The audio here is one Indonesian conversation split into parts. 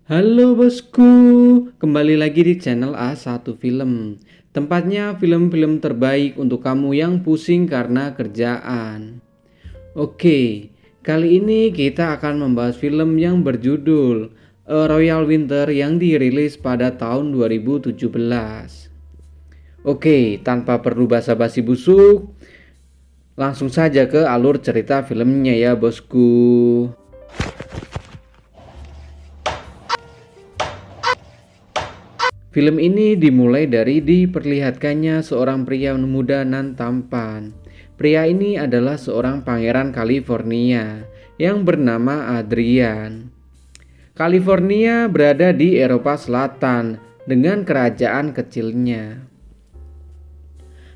Halo bosku, kembali lagi di channel A1 Film. Tempatnya film-film terbaik untuk kamu yang pusing karena kerjaan. Oke, kali ini kita akan membahas film yang berjudul A Royal Winter yang dirilis pada tahun 2017. Oke, tanpa perlu basa-basi busuk, langsung saja ke alur cerita filmnya ya bosku. Film ini dimulai dari diperlihatkannya seorang pria muda nan tampan. Pria ini adalah seorang pangeran California yang bernama Adrian. California berada di Eropa Selatan dengan kerajaan kecilnya.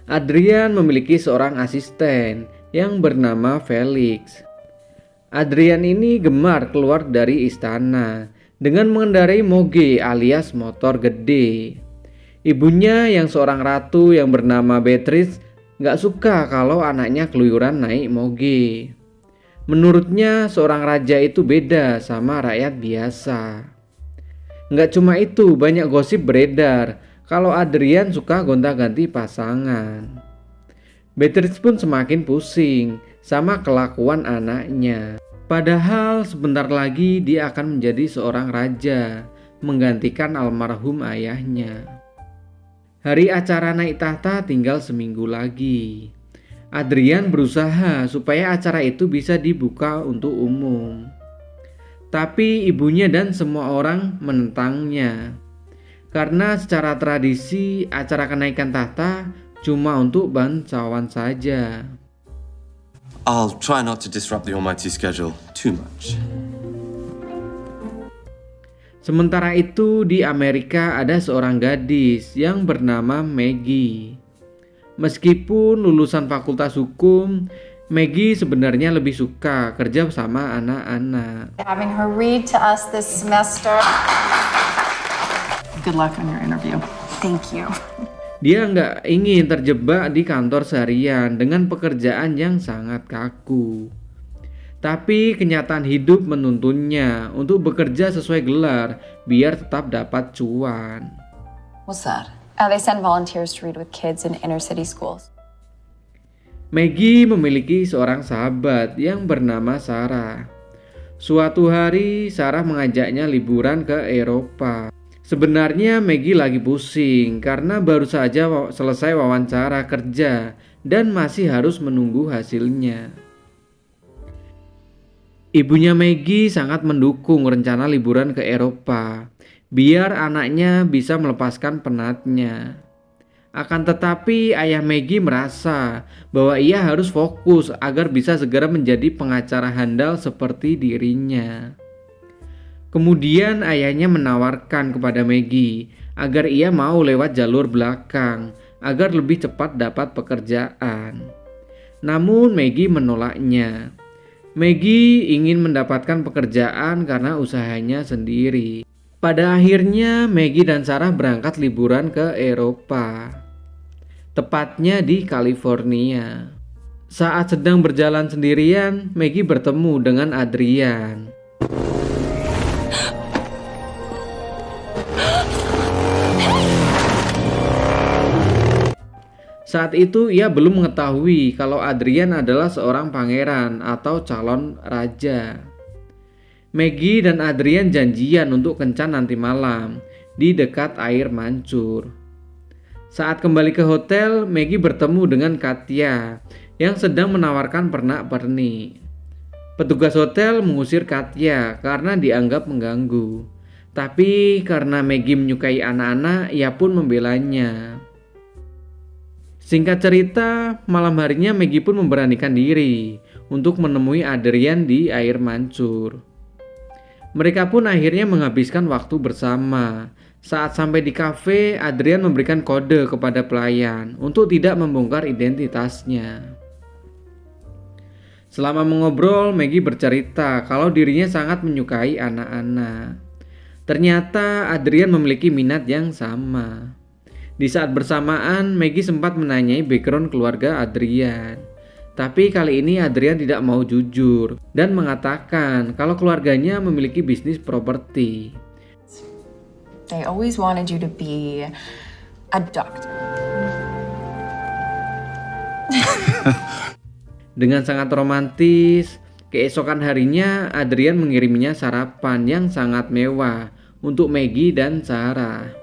Adrian memiliki seorang asisten yang bernama Felix. Adrian ini gemar keluar dari istana dengan mengendarai moge alias motor gede. Ibunya yang seorang ratu yang bernama Beatrice gak suka kalau anaknya keluyuran naik moge. Menurutnya seorang raja itu beda sama rakyat biasa. Gak cuma itu, banyak gosip beredar kalau Adrian suka gonta-ganti pasangan. Beatrice pun semakin pusing sama kelakuan anaknya. Padahal sebentar lagi dia akan menjadi seorang raja, menggantikan almarhum ayahnya. Hari acara naik tahta tinggal seminggu lagi. Adrian berusaha supaya acara itu bisa dibuka untuk umum. Tapi ibunya dan semua orang menentangnya. Karena secara tradisi acara kenaikan tahta cuma untuk bangsawan saja. I'll try not to disrupt the Almighty schedule too much. Sementara itu di Amerika ada seorang gadis yang bernama Maggie. Meskipun lulusan fakultas hukum, Maggie sebenarnya lebih suka kerja sama anak-anak. Having her read to us this semester. Good luck on your interview. Thank you. Dia nggak ingin terjebak di kantor seharian dengan pekerjaan yang sangat kaku. Tapi kenyataan hidup menuntunnya untuk bekerja sesuai gelar biar tetap dapat cuan. What's that? They send volunteers to read with kids in inner city schools. Maggie memiliki seorang sahabat yang bernama Sarah. Suatu hari Sarah mengajaknya liburan ke Eropa. Sebenarnya Maggie lagi pusing karena baru saja selesai wawancara kerja dan masih harus menunggu hasilnya. Ibunya Maggie sangat mendukung rencana liburan ke Eropa biar anaknya bisa melepaskan penatnya. Akan tetapi ayah Maggie merasa bahwa ia harus fokus agar bisa segera menjadi pengacara handal seperti dirinya. Kemudian ayahnya menawarkan kepada Maggie agar ia mau lewat jalur belakang agar lebih cepat dapat pekerjaan. Namun Maggie menolaknya. Maggie ingin mendapatkan pekerjaan karena usahanya sendiri. Pada akhirnya Maggie dan Sarah berangkat liburan ke Eropa. Tepatnya di California. Saat sedang berjalan sendirian, Maggie bertemu dengan Adrian. Saat itu ia belum mengetahui kalau Adrian adalah seorang pangeran atau calon raja. Maggie dan Adrian janjian untuk kencan nanti malam di dekat air mancur. Saat kembali ke hotel, Maggie bertemu dengan Katya yang sedang menawarkan pernak-pernik. Petugas hotel mengusir Katya karena dianggap mengganggu. Tapi karena Maggie menyukai anak-anak, ia pun membelanya. Singkat cerita, malam harinya Maggie pun memberanikan diri untuk menemui Adrian di air mancur. Mereka pun akhirnya menghabiskan waktu bersama. Saat sampai di kafe, Adrian memberikan kode kepada pelayan untuk tidak membongkar identitasnya. Selama mengobrol, Maggie bercerita kalau dirinya sangat menyukai anak-anak. Ternyata Adrian memiliki minat yang sama. Di saat bersamaan, Maggie sempat menanyai background keluarga Adrian. Tapi kali ini Adrian tidak mau jujur dan mengatakan kalau keluarganya memiliki bisnis properti. I always wanted you to be a doctor. Dengan sangat romantis, keesokan harinya Adrian mengiriminya sarapan yang sangat mewah untuk Maggie dan Sarah.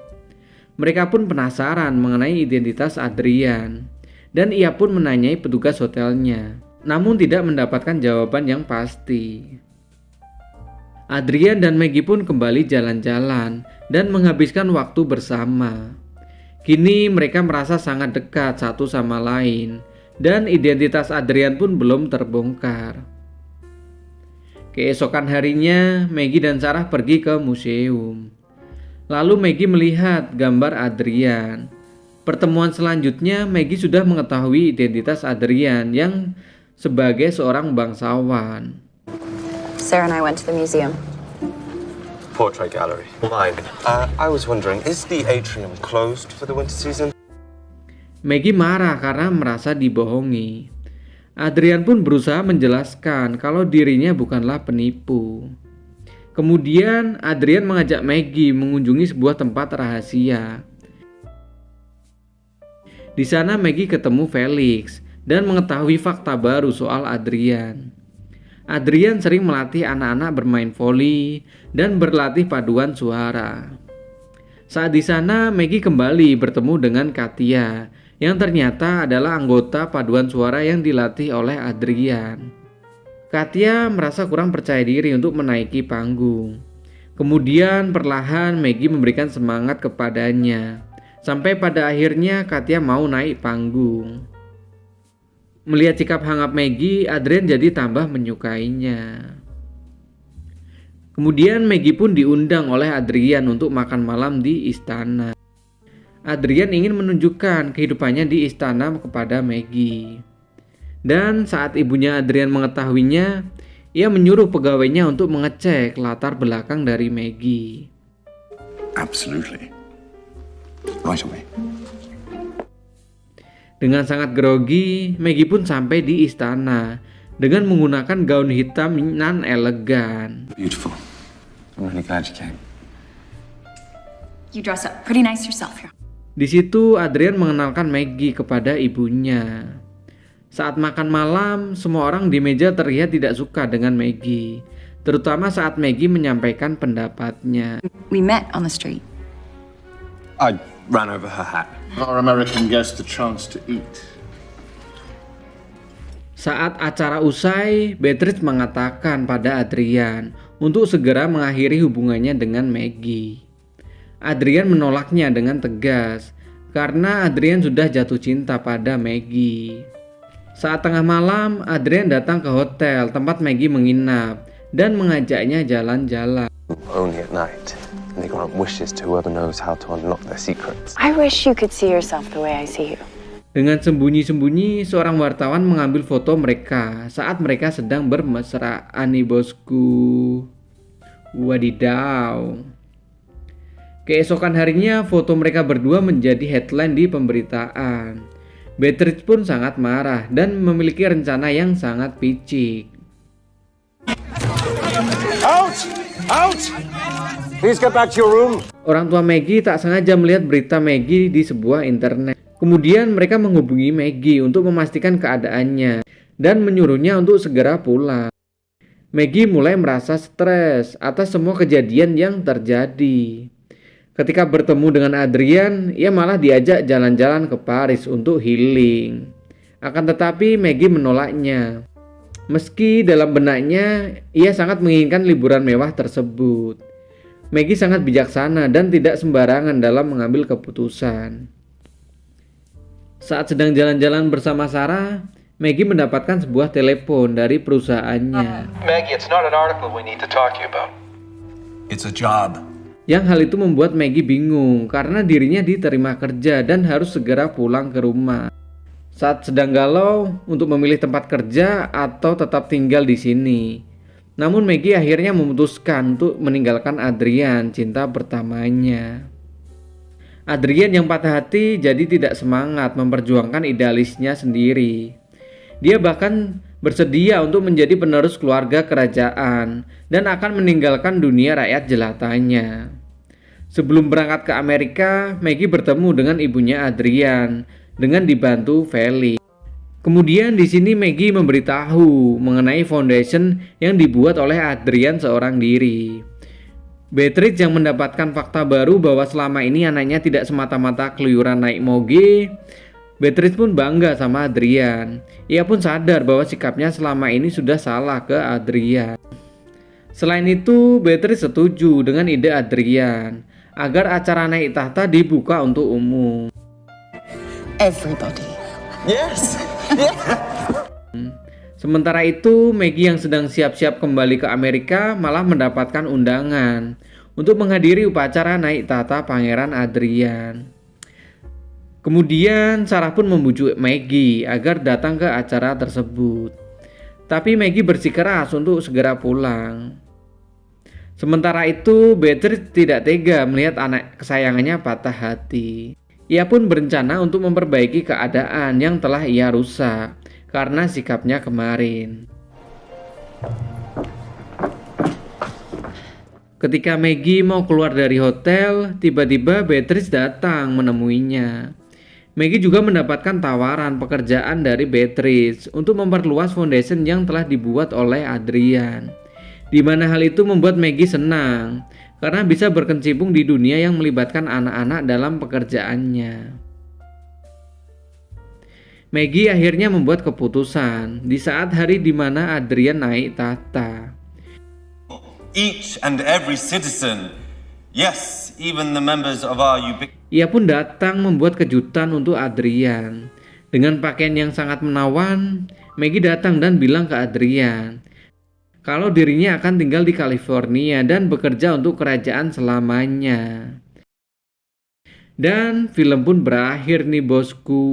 Mereka pun penasaran mengenai identitas Adrian, dan ia pun menanyai petugas hotelnya, namun tidak mendapatkan jawaban yang pasti. Adrian dan Maggie pun kembali jalan-jalan dan menghabiskan waktu bersama. Kini mereka merasa sangat dekat satu sama lain, dan identitas Adrian pun belum terbongkar. Keesokan harinya, Maggie dan Sarah pergi ke museum. Lalu Maggie melihat gambar Adrian. Pertemuan selanjutnya, Maggie sudah mengetahui identitas Adrian yang sebagai seorang bangsawan. Sarah and I went to the museum. Portrait gallery. Mine. I was wondering, is the atrium closed for the winter season? Maggie marah karena merasa dibohongi. Adrian pun berusaha menjelaskan kalau dirinya bukanlah penipu. Kemudian Adrian mengajak Maggie mengunjungi sebuah tempat rahasia. Di sana Maggie ketemu Felix dan mengetahui fakta baru soal Adrian. Adrian sering melatih anak-anak bermain voli dan berlatih paduan suara. Saat di sana Maggie kembali bertemu dengan Katia, yang ternyata adalah anggota paduan suara yang dilatih oleh Adrian. Katia merasa kurang percaya diri untuk menaiki panggung. Kemudian perlahan Maggie memberikan semangat kepadanya, sampai pada akhirnya Katia mau naik panggung. Melihat sikap hangat Maggie, Adrian jadi tambah menyukainya. Kemudian Maggie pun diundang oleh Adrian untuk makan malam di istana. Adrian ingin menunjukkan kehidupannya di istana kepada Maggie. Dan saat ibunya Adrian mengetahuinya, ia menyuruh pegawainya untuk mengecek latar belakang dari Maggie. Absolutely. Right away. Dengan sangat grogi, Maggie pun sampai di istana dengan menggunakan gaun hitam nan elegan. Beautiful. I'm really glad you came. You dress up pretty nice yourself here. Di situ Adrian mengenalkan Maggie kepada ibunya. Saat makan malam, semua orang di meja terlihat tidak suka dengan Maggie, terutama saat Maggie menyampaikan pendapatnya. We met on the street. I ran over her hat. Our American guest a chance to eat. Saat acara usai, Beatrice mengatakan pada Adrian untuk segera mengakhiri hubungannya dengan Maggie. Adrian menolaknya dengan tegas karena Adrian sudah jatuh cinta pada Maggie. Saat tengah malam, Adrian datang ke hotel tempat Maggie menginap dan mengajaknya jalan-jalan. Only at night. And they grant wishes to whoever knows how to unlock their secrets. I wish you could see yourself the way I see you. Dengan sembunyi-sembunyi, seorang wartawan mengambil foto mereka saat mereka sedang bermesraan nih bosku. Wadidaw. Keesokan harinya, foto mereka berdua menjadi headline di pemberitaan. Beatrice pun sangat marah dan memiliki rencana yang sangat picik. Out! Out! Please get back to your room. Orang tua Maggie tak sengaja melihat berita Maggie di sebuah internet. Kemudian mereka menghubungi Maggie untuk memastikan keadaannya dan menyuruhnya untuk segera pulang. Maggie mulai merasa stres atas semua kejadian yang terjadi. Ketika bertemu dengan Adrian, ia malah diajak jalan-jalan ke Paris untuk healing. Akan tetapi Maggie menolaknya. Meski dalam benaknya ia sangat menginginkan liburan mewah tersebut. Maggie sangat bijaksana dan tidak sembarangan dalam mengambil keputusan. Saat sedang jalan-jalan bersama Sarah, Maggie mendapatkan sebuah telepon dari perusahaannya. Maggie, it's not an article we need to talk to you about. It's a job. Yang hal itu membuat Maggie bingung karena dirinya diterima kerja dan harus segera pulang ke rumah. Saat sedang galau untuk memilih tempat kerja atau tetap tinggal di sini. Namun Maggie akhirnya memutuskan untuk meninggalkan Adrian, cinta pertamanya. Adrian yang patah hati jadi tidak semangat memperjuangkan idealisnya sendiri. Dia bahkan bersedia untuk menjadi penerus keluarga kerajaan dan akan meninggalkan dunia rakyat jelatanya. Sebelum berangkat ke Amerika, Maggie bertemu dengan ibunya Adrian dengan dibantu Felix. Kemudian di sini Maggie memberitahu mengenai foundation yang dibuat oleh Adrian seorang diri. Beatrice yang mendapatkan fakta baru bahwa selama ini anaknya tidak semata-mata keluyuran naik moge. Beatrice pun bangga sama Adrian. Ia pun sadar bahwa sikapnya selama ini sudah salah ke Adrian. Selain itu, Beatrice setuju dengan ide Adrian agar acara naik tahta dibuka untuk umum. Everybody. Yes! Sementara itu, Maggie yang sedang siap-siap kembali ke Amerika malah mendapatkan undangan untuk menghadiri upacara naik tahta Pangeran Adrian. Kemudian Sarah pun membujuk Maggie agar datang ke acara tersebut. Tapi Maggie bersikeras untuk segera pulang. Sementara itu, Beatrice tidak tega melihat anak kesayangannya patah hati. Ia pun berencana untuk memperbaiki keadaan yang telah ia rusak karena sikapnya kemarin. Ketika Maggie mau keluar dari hotel, tiba-tiba Beatrice datang menemuinya. Maggie juga mendapatkan tawaran pekerjaan dari Beatrice untuk memperluas foundation yang telah dibuat oleh Adrian. Di mana hal itu membuat Maggie senang karena bisa berkecimpung di dunia yang melibatkan anak-anak dalam pekerjaannya. Maggie akhirnya membuat keputusan di saat hari di mana Adrian naik tahta. Each and every citizen, yes, even the members of our ubiquitous. Ia pun datang membuat kejutan untuk Adrian. Dengan pakaian yang sangat menawan, Maggie datang dan bilang ke Adrian kalau dirinya akan tinggal di California dan bekerja untuk kerajaan selamanya. Dan film pun berakhir nih bosku.